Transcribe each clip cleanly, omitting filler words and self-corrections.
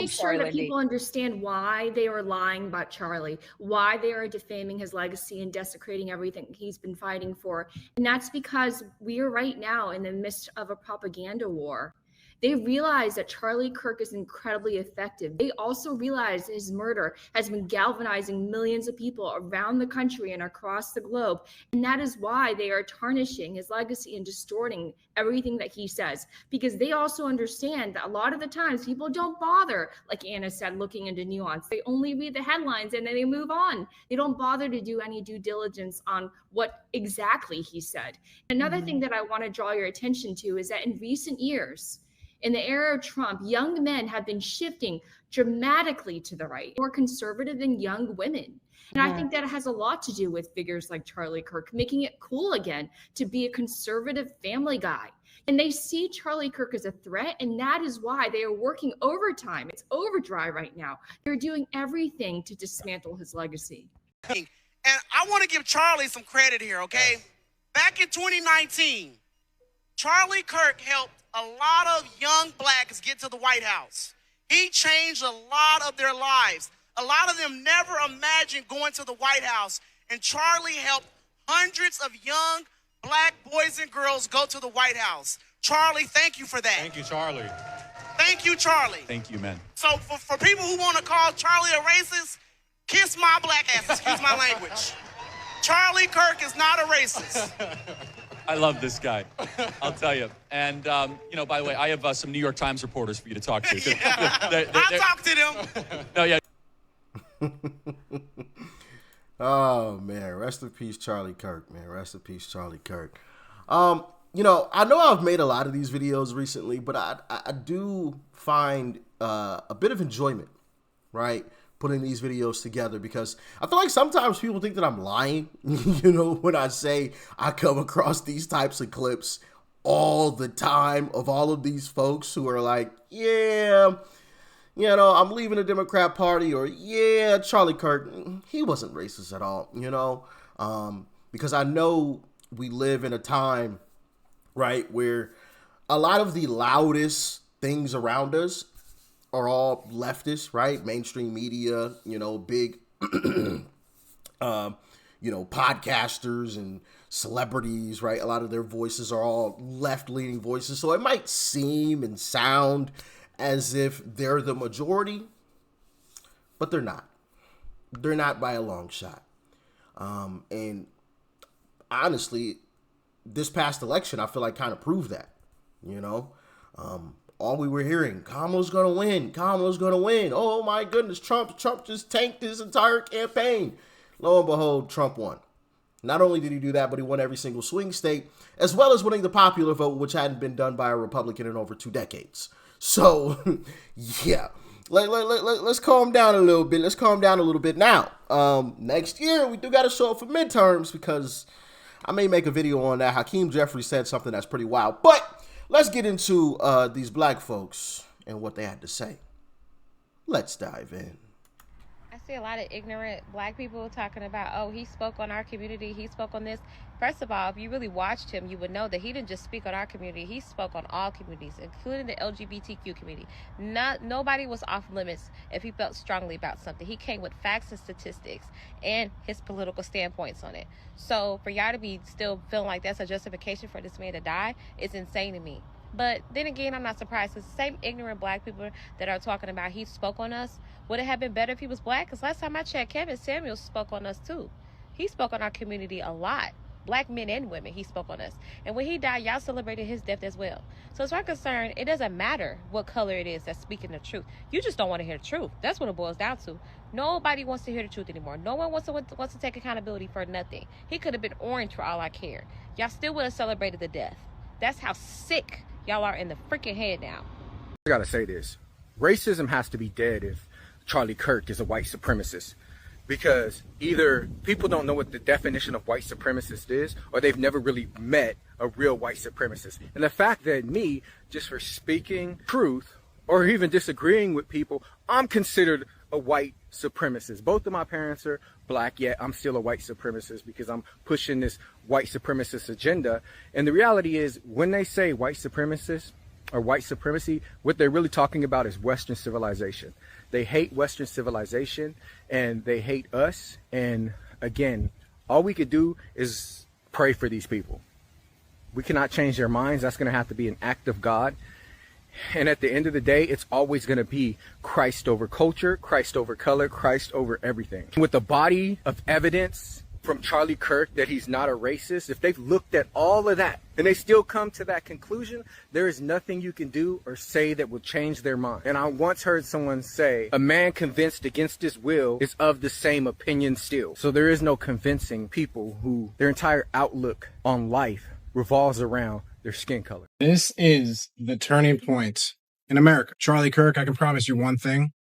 make sure that people understand why they are lying about Charlie, why they are defaming his legacy and desecrating everything he's been fighting for. And that's because we are right now in the midst of a propaganda war. They realize that Charlie Kirk is incredibly effective. They also realize his murder has been galvanizing millions of people around the country and across the globe. And that is why they are tarnishing his legacy and distorting everything that he says. Because they also understand that a lot of the times people don't bother, like Anna said, looking into nuance. They only read the headlines and then they move on. They don't bother to do any due diligence on what exactly he said. Another thing that I want to draw your attention to is that in recent years, in the era of Trump, young men have been shifting dramatically to the right, more conservative than young women. And I think that has a lot to do with figures like Charlie Kirk, making it cool again to be a conservative family guy. And they see Charlie Kirk as a threat, and that is why they are working overtime. It's overdrive right now. They're doing everything to dismantle his legacy. And I want to give Charlie some credit here, okay? Back in 2019, Charlie Kirk helped a lot of young blacks get to the White House. He changed a lot of their lives. A lot of them never imagined going to the White House, and Charlie helped hundreds of young black boys and girls go to the White House. Charlie, thank you for that. Thank you, Charlie. Thank you, Charlie. Thank you, man. So for people who want to call Charlie a racist, kiss my black ass, excuse my language. Charlie Kirk is not a racist. I love this guy, I'll tell you. And, you know, by the way, I have some New York Times reporters for you to talk to. I'll talk to them. No, yeah. Oh, man. Rest in peace, Charlie Kirk, man. Rest in peace, Charlie Kirk. You know I've made a lot of these videos recently, but I do find a bit of enjoyment, right, putting these videos together, because I feel like sometimes people think that I'm lying, you know, when I say I come across these types of clips all the time of all of these folks who are like, yeah, you know, I'm leaving the Democrat Party, or yeah, Charlie Kirk, he wasn't racist at all, you know, because I know we live in a time, right, where a lot of the loudest things around us are all leftist, right? Mainstream media, you know, big, you know, podcasters and celebrities, right? A lot of their voices are all left-leaning voices. So it might seem and sound as if they're the majority, but they're not. They're not by a long shot. And honestly, this past election, I feel like kind of proved that, you know? All we were hearing, Kamala's going to win. Kamala's going to win. Oh, my goodness, Trump just tanked his entire campaign. Lo and behold, Trump won. Not only did he do that, but he won every single swing state, as well as winning the popular vote, which hadn't been done by a Republican in over 2 decades. So, yeah, let's calm down a little bit. Let's calm down a little bit now. Next year, we do got to show up for midterms, because I may make a video on that. Hakeem Jeffries said something that's pretty wild. But let's get into these black folks and what they had to say. Let's dive in. I see a lot of ignorant black people talking about, oh, he spoke on our community, he spoke on this. First of all, if you really watched him, you would know that he didn't just speak on our community. He spoke on all communities, including the LGBTQ community. Nobody was off limits if he felt strongly about something. He came with facts and statistics and his political standpoints on it. So for y'all to be still feeling like that's a justification for this man to die is insane to me. But then again, I'm not surprised, because the same ignorant black people that are talking about he spoke on us, would it have been better if he was black? Because last time I checked, Kevin Samuels spoke on us too. He spoke on our community a lot. Black men and women, he spoke on us. And when he died, y'all celebrated his death as well. So as far as I'm concerned, it doesn't matter what color it is that's speaking the truth. You just don't want to hear the truth. That's what it boils down to. Nobody wants to hear the truth anymore. No one wants to take accountability for nothing. He could have been orange for all I care. Y'all still would have celebrated the death. That's how sick y'all are in the freaking head now. I gotta say this. Racism has to be dead if Charlie Kirk is a white supremacist. Because either people don't know what the definition of white supremacist is, or they've never really met a real white supremacist. And the fact that me, just for speaking truth, or even disagreeing with people, I'm considered a white supremacist. Both of my parents are black, yet I'm still a white supremacist because I'm pushing this white supremacist agenda. And the reality is, when they say white supremacist, or white supremacy, what they're really talking about is Western civilization. They hate Western civilization and they hate us. And again, all we could do is pray for these people. We cannot change their minds. That's going to have to be an act of God. And at the end of the day, it's always going to be Christ over culture, Christ over color, Christ over everything. With the body of evidence from Charlie Kirk that he's not a racist, if they've looked at all of that and they still come to that conclusion, there is nothing you can do or say that will change their mind. And I once heard someone say, a man convinced against his will is of the same opinion still. So there is no convincing people who their entire outlook on life revolves around their skin color. This is the turning point in America. Charlie Kirk, I can promise you one thing.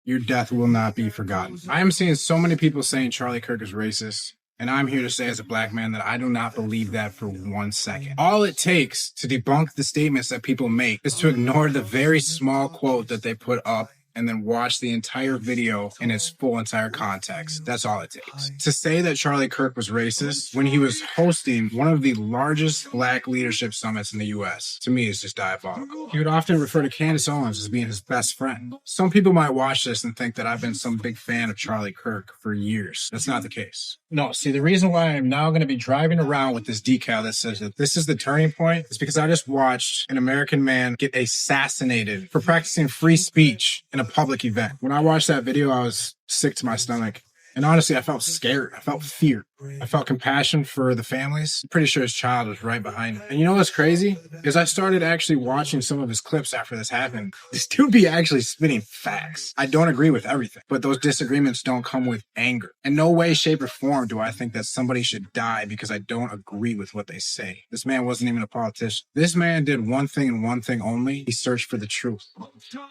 Your death will not be forgotten. I am seeing so many people saying Charlie Kirk is racist. And I'm here to say as a black man that I do not believe that for 1 second. All it takes to debunk the statements that people make is to ignore the very small quote that they put up and then watch the entire video in its full entire context. That's all it takes. To say that Charlie Kirk was racist when he was hosting one of the largest black leadership summits in the US, to me is just diabolical. He would often refer to Candace Owens as being his best friend. Some people might watch this and think that I've been some big fan of Charlie Kirk for years. That's not the case. No, see, the reason why I'm now going to be driving around with this decal that says that this is the turning point is because I just watched an American man get assassinated for practicing free speech in a public event. When I watched that video, I was sick to my stomach. And honestly, I felt scared. I felt fear. I felt compassion for the families. I'm pretty sure his child was right behind him. And you know what's crazy? Is I started actually watching some of his clips after this happened. This dude be actually spitting facts. I don't agree with everything, but those disagreements don't come with anger. In no way, shape, or form do I think that somebody should die because I don't agree with what they say. This man wasn't even a politician. This man did one thing and one thing only. He searched for the truth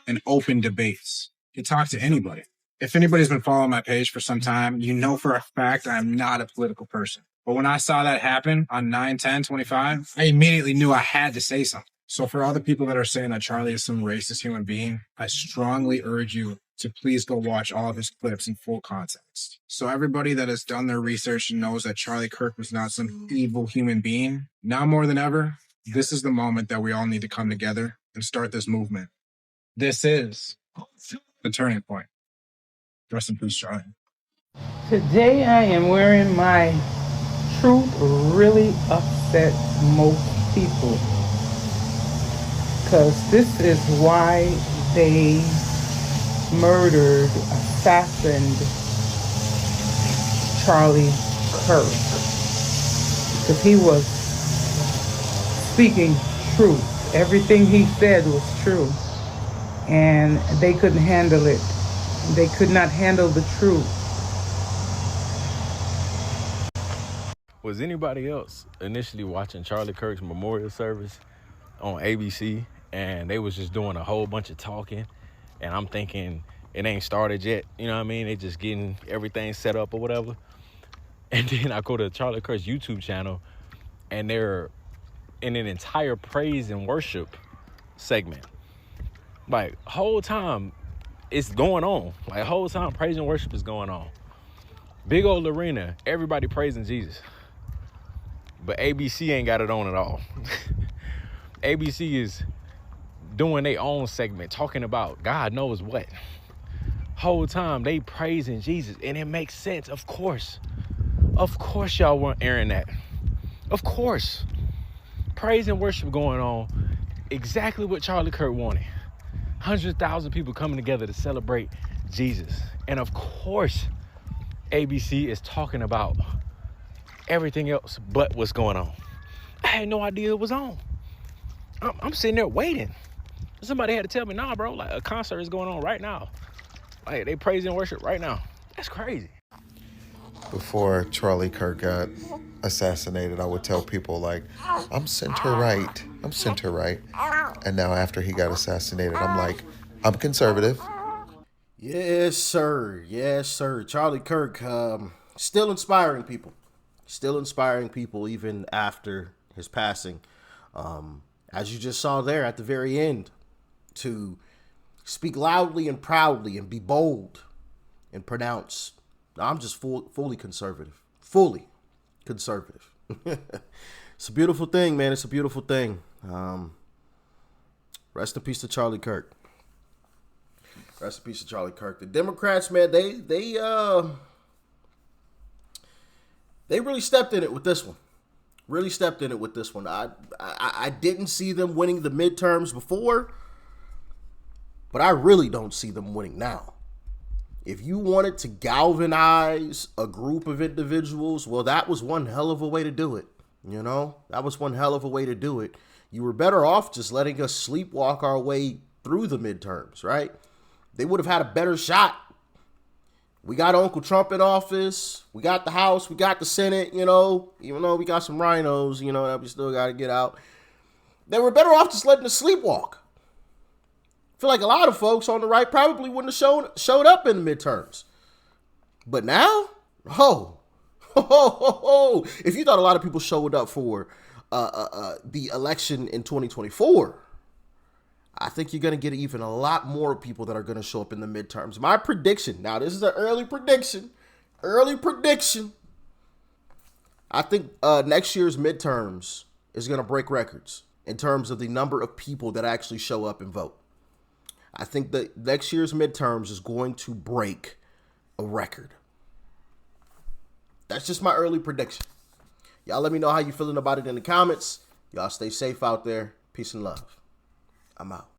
and open debates. He talked to anybody. If anybody's been following my page for some time, you know for a fact I'm not a political person. But when I saw that happen on 9/10/25, I immediately knew I had to say something. So for all the people that are saying that Charlie is some racist human being, I strongly urge you to please go watch all of his clips in full context. So everybody that has done their research and knows that Charlie Kirk was not some evil human being, now more than ever, this is the moment that we all need to come together and start this movement. This is the turning point. Rest in peace, Charlie. Today I am wearing my truth really upset most people. Because this is why they murdered, assassinated Charlie Kirk. Because he was speaking truth. Everything he said was true. And they couldn't handle it. They could not handle the truth. Was anybody else initially watching Charlie Kirk's memorial service on ABC and they was just doing a whole bunch of talking and I'm thinking it ain't started yet, you know what I mean? They just getting everything set up or whatever. And then I go to Charlie Kirk's YouTube channel and they're in an entire praise and worship segment. Like, whole time it's going on. Like, whole time praise and worship is going on. Big old arena, everybody praising Jesus. But ABC ain't got it on at all. ABC is doing their own segment, talking about God knows what. Whole time they praising Jesus, and it makes sense, of course. Of course y'all weren't airing that. Of course. Praise and worship going on, exactly what Charlie Kirk wanted. 100,000 people coming together to celebrate Jesus. And of course, ABC is talking about everything else but what's going on. I had no idea it was on. I'm sitting there waiting. Somebody had to tell me, nah, bro, like a concert is going on right now. Like, they praise and worship right now. That's crazy. Before Charlie Kirk got assassinated, I would tell people, like, I'm center right. I'm center right. And now after he got assassinated, I'm like, I'm conservative. Yes, sir. Yes, sir. Charlie Kirk, still inspiring people. Still inspiring people even after his passing. As you just saw there at the very end, to speak loudly and proudly and be bold and pronounce, I'm just fully conservative. Fully conservative. It's a beautiful thing, man. It's a beautiful thing. Rest in peace to Charlie Kirk. Rest in peace to Charlie Kirk. The Democrats, man, they really stepped in it with this one. Really stepped in it with this one. I didn't see them winning the midterms before, but I really don't see them winning now. If you wanted to galvanize a group of individuals, well, that was one hell of a way to do it. You know, that was one hell of a way to do it. You were better off just letting us sleepwalk our way through the midterms, right? They would have had a better shot. We got Uncle Trump in office. We got the House. We got the Senate, you know, even though we got some rhinos, you know, that we still got to get out. They were better off just letting us sleepwalk. I feel like a lot of folks on the right probably wouldn't have showed up in the midterms. But now, if you thought a lot of people showed up for the election in 2024, I think you're going to get even a lot more people that are going to show up in the midterms. My prediction, now this is an early prediction. I think next year's midterms is going to break records in terms of the number of people that actually show up and vote. I think that next year's midterms is going to break a record. That's just my early prediction. Y'all let me know how you feeling about it in the comments. Y'all stay safe out there. Peace and love. I'm out.